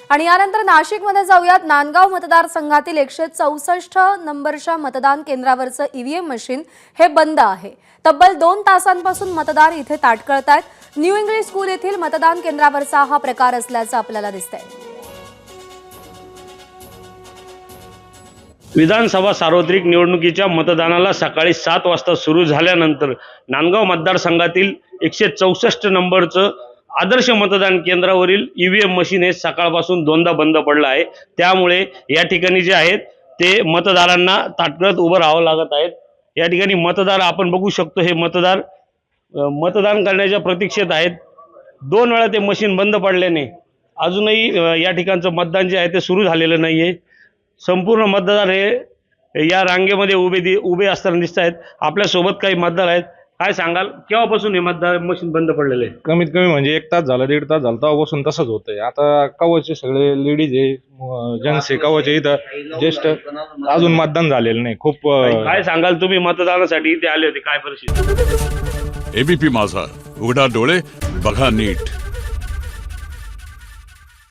आणि यानंतर नाशिकमध्ये जाऊयात। नांदगाव मतदारसंघातील 164 नंबरच्या मतदान केंद्रावरचं ईव्हीएम मशीन हे बंद आहे। तब्बल 2 तासांपासून मतदार इथे ताटकळतायत। न्यू इंग्लिश स्कूल येथील मतदान केंद्रावरचा हा प्रकार असल्याचं आपल्याला दिसतंय। विधानसभा सार्वत्रिक निवडणुकीच्या मतदानाला सकाळी 7 वाजता सुरू झाल्यानंतर नांदगाव मतदारसंघातील 164 नंबरचं आदर्श मतदान केंद्रावरील ईव्हीएम मशीन हे सकाळपासून दोनदा बंद पडलं आहे। त्यामुळे या ठिकाणी जे आहेत ते मतदारांना ताटकळत उभं राहावं लागत आहेत। या ठिकाणी मतदार आपण बघू शकतो, हे मतदार मतदान करण्याच्या प्रतीक्षेत आहेत। 2 वेळा ते मशीन बंद पडल्याने अजूनही या ठिकाणचं मतदान जे आहे ते सुरू झालेलं नाही आहे। संपूर्ण मतदार हे या रांगेमध्ये उभे असताना दिसत आहेत। आपल्यासोबत काही मतदार आहेत। काय सांगाल, केव्हापासून हे मतदार मशीन बंद पडलेलं आहे? कमीत कमी म्हणजे 1 तास झाला, 1.5 तास झाला, तेव्हापासून तसंच होतंय। आता कवचे सगळे लेडीज आहे, जेंट्स आहे, कवचे इथं ज्येष्ठ अजून मतदान झालेलं नाही। खूप काय सांगाल, तुम्ही मतदानासाठी इथे आले होते, काय परिस्थिती? एबीपी माझा, उघडा डोळे बघा नीट।